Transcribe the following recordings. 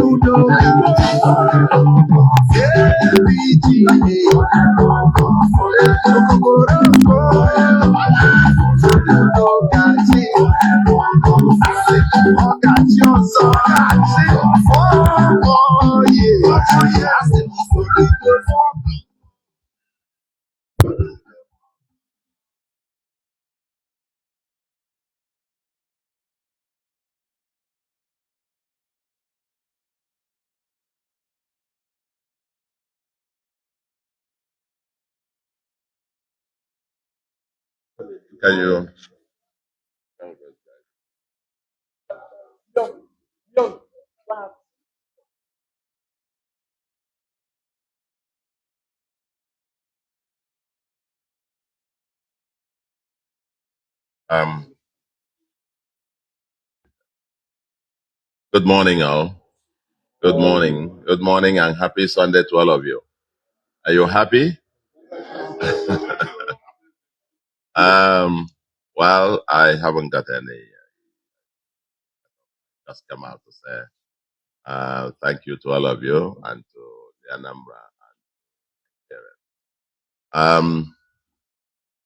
Soludo. Can you? Good morning, all. Good morning. Good morning, and happy Sunday to all of you. Are you happy? Well, I haven't got any. Just come out to say thank you to all of you and to the Anambra and Karen.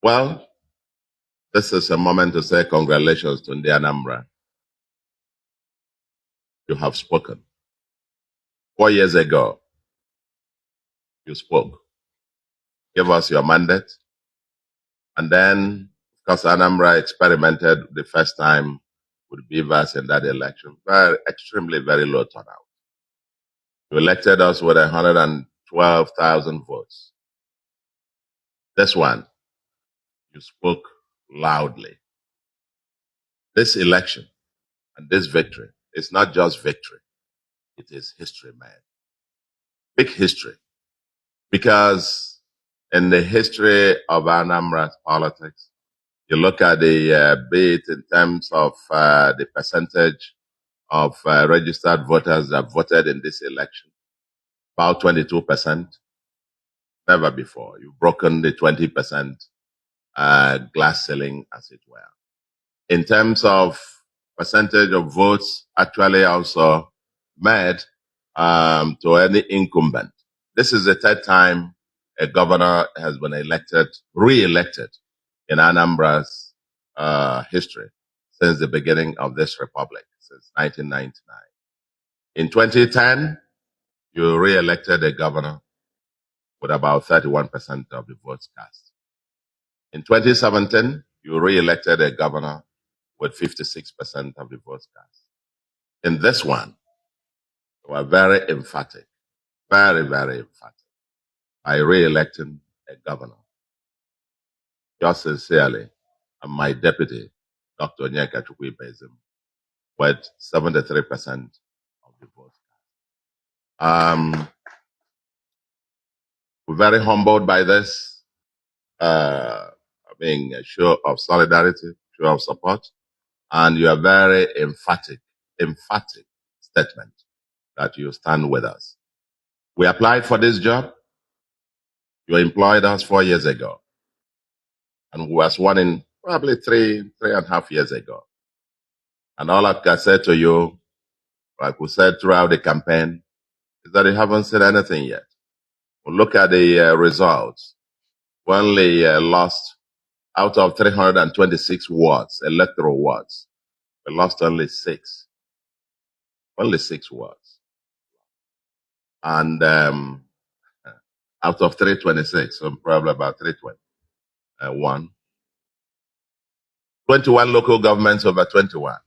Well, this is a moment to say congratulations to the Anambra. You have spoken. 4 years ago, you spoke. Give us your mandate. And then, because Anambra experimented the first time with beavers in that election, extremely very low turnout. You elected us with 112,000 votes. This one, you spoke loudly. This election and this victory is not just victory, it is history, man. Big history. Because in the history of Anambra's politics, you look at the bit in terms of the percentage of registered voters that voted in this election, about 22%. Never before. You've broken the 20% glass ceiling, as it were. In terms of percentage of votes, actually also met to any incumbent. This is the third time a governor has been re-elected in Anambra's history since the beginning of this republic, since 1999. In 2010, you re-elected a governor with about 31% of the votes cast. In 2017, you re-elected a governor with 56% of the votes cast. In this one, you were very emphatic, very, very emphatic, by re-electing a governor. Yours sincerely, and my deputy, Dr. Onyeka Chukwuibezim, with 73% of the votes. We're very humbled by this. A show of solidarity, show of support, and you are very emphatic statement that you stand with us. We applied for this job. You employed us 4 years ago, and we was sworn in probably three and a half years ago. And all I can say to you, like we said throughout the campaign, is that you haven't said anything yet. Well, look at the results. We only lost out of 326 wards, electoral wards. We lost only 6. Only 6 wards. And out of 326, so probably about 321. 21 local governments over 21.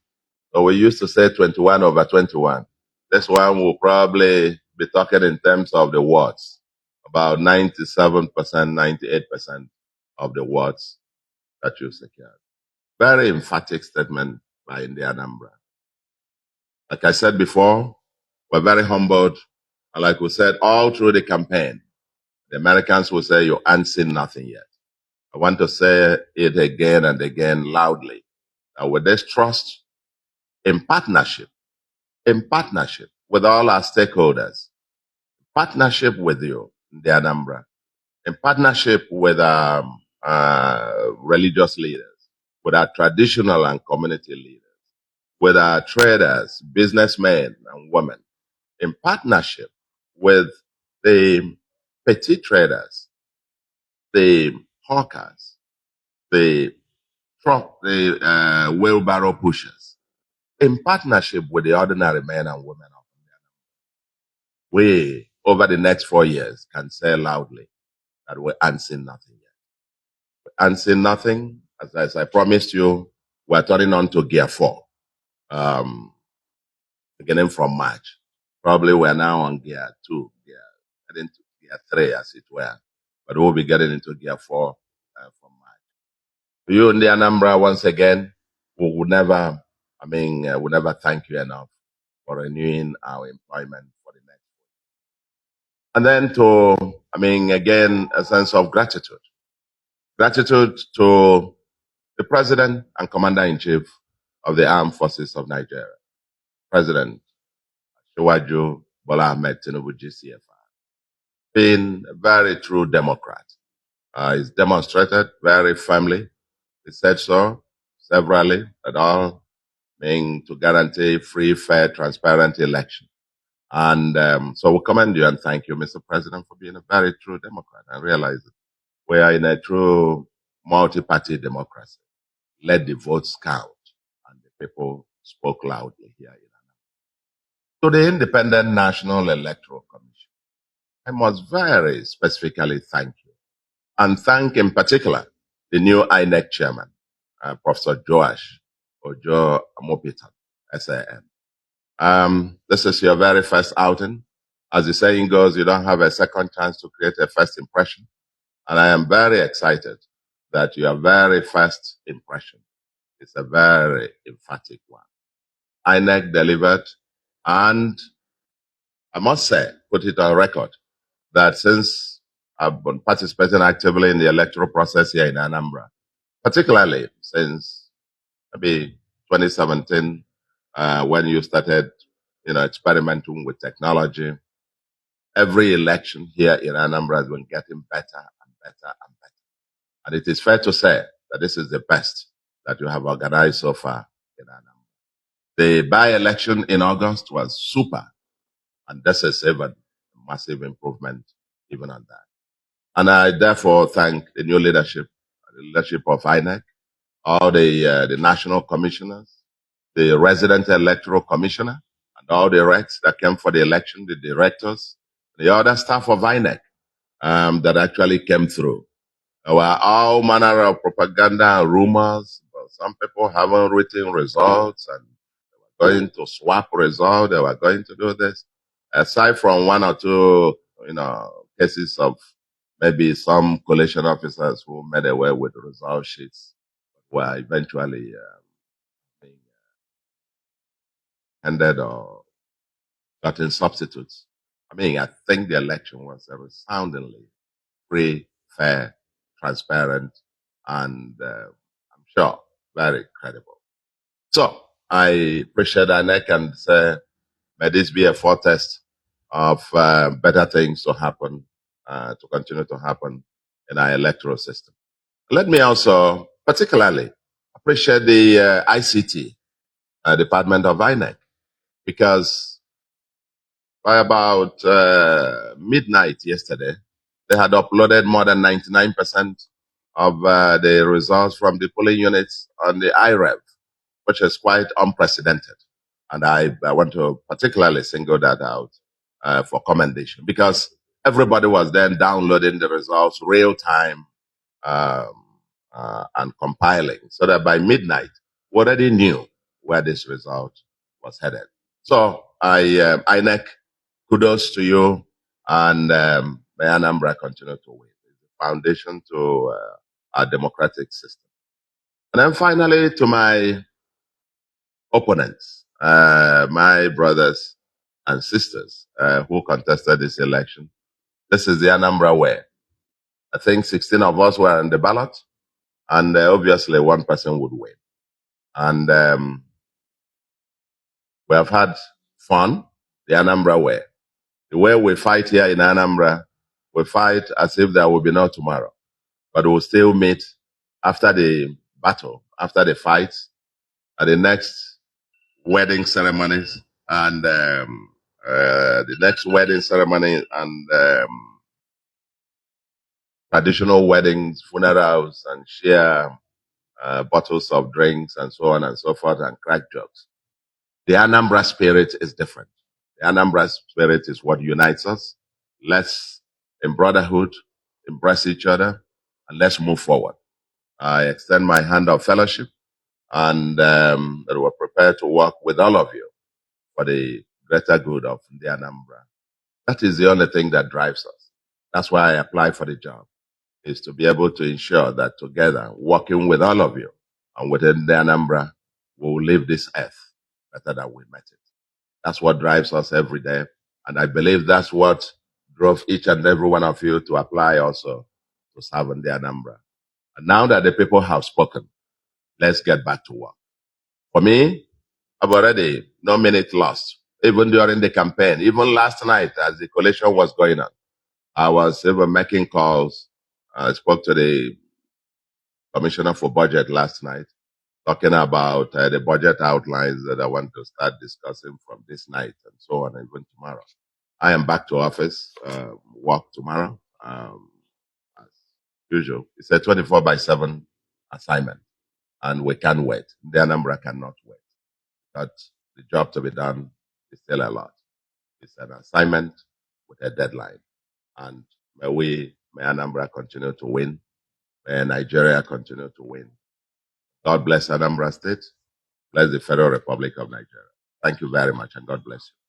So we used to say 21 over 21. This one will probably be talking in terms of the wards. About 97%, 98% of the wards that you secured. Very emphatic statement by the Anambra. Like I said before, we're very humbled. And like we said all through the campaign, the Americans will say you ain't seen nothing yet. I want to say it again and again loudly. That with this trust, in partnership with all our stakeholders, partnership with you, the Anambra, in partnership with religious leaders, with our traditional and community leaders, with our traders, businessmen and women, in partnership with the petty traders, the hawkers, the truck, the wheelbarrow pushers, in partnership with the ordinary men and women of India, we, over the next 4 years, can say loudly that we ain't seen nothing yet. We ain't seen nothing. As I promised you, we're turning on to gear 4, beginning from March. Probably we're now on gear 2, heading to gear 3, as it were. But we'll be getting into gear 4 from March. To you in the Anambra, once again, we will never, we'll never thank you enough for renewing our employment for the next. And then again, a sense of gratitude. Gratitude to the President and Commander-in-Chief of the Armed Forces of Nigeria, President Shiwaju Bola Ahmed Tinubu GCFR, being a very true Democrat. He's demonstrated very firmly, he said so severally, at all, being to guarantee free, fair, transparent election. And so we commend you and thank you, Mr. President, for being a very true Democrat and realize that we are in a true multi-party democracy. Let the votes count. And the people spoke loudly here in Anambra. To the Independent National Electoral Commission, I must very specifically thank you. And thank in particular the new INEC chairman, Professor Joash Ojo Amopitan, SAN. This is your very first outing. As the saying goes, you don't have a second chance to create a first impression. And I am very excited that your very first impression is a very emphatic one. INEC delivered, and I must say, put it on record, that since I've been participating actively in the electoral process here in Anambra, particularly since maybe 2017, when you started, experimenting with technology, every election here in Anambra has been getting better and better and better. And it is fair to say that this is the best that you have organized so far in Anambra. The by-election in August was super, and this is even a massive improvement even on that. And I therefore thank the new leadership, the leadership of INEC, all the national commissioners, the resident electoral commissioner, and all the reps that came for the election, the directors, the other staff of INEC that actually came through. There were all manner of propaganda and rumors. But some people haven't written results and they were going to swap results. They were going to do this. Aside from one or two, cases of maybe some collation officers who made away with the result sheets were eventually being handed or gotten substitutes. I think the election was a resoundingly free, fair, transparent, and I'm sure very credible. So I appreciate INEC and say, may this be a foretaste of better things to happen, to continue to happen in our electoral system. Let me also particularly appreciate the ICT department of INEC, because by about midnight yesterday, they had uploaded more than 99% of the results from the polling units on the IREV, which is quite unprecedented. And I want to particularly single that out for commendation, because everybody was then downloading the results real time and compiling, so that by midnight, we already knew where this result was headed. So INEC, kudos to you, and may Anambra continue to win. It's the foundation to our democratic system. And then finally, to my opponents, my brothers and sisters who contested this election, this is the Anambra way. I think 16 of us were on the ballot, and obviously one person would win. And we have had fun the Anambra way. The way we fight here in Anambra, we fight as if there will be no tomorrow. But we'll still meet after the battle, after the fight, at the next wedding ceremonies and The next wedding ceremony and traditional weddings, funerals, and share bottles of drinks and so on and so forth and crack jokes. The Anambra spirit is different. The Anambra spirit is what unites us. Let's, in brotherhood, embrace each other and let's move forward. I extend my hand of fellowship and that we're prepared to work with all of you for the greater good of the Anambra. That is the only thing that drives us. That's why I applied for the job, is to be able to ensure that together, working with all of you and within the Anambra, we will leave this earth better than we met it. That's what drives us every day. And I believe that's what drove each and every one of you to apply also to serve in the Anambra. And now that the people have spoken, let's get back to work. For me, I've already no minute lost, even during the campaign, even last night as the collation was going on. I was even making calls. I spoke to the Commissioner for Budget last night, talking about the budget outlines that I want to start discussing from this night and so on, even tomorrow. I am back to office, work tomorrow, as usual. It's a 24/7 assignment, and we can't wait. The Anambra cannot wait. But the job to be done is still a lot. It's an assignment with a deadline. And may Anambra continue to win. May Nigeria continue to win. God bless Anambra State. Bless the Federal Republic of Nigeria. Thank you very much, and God bless you.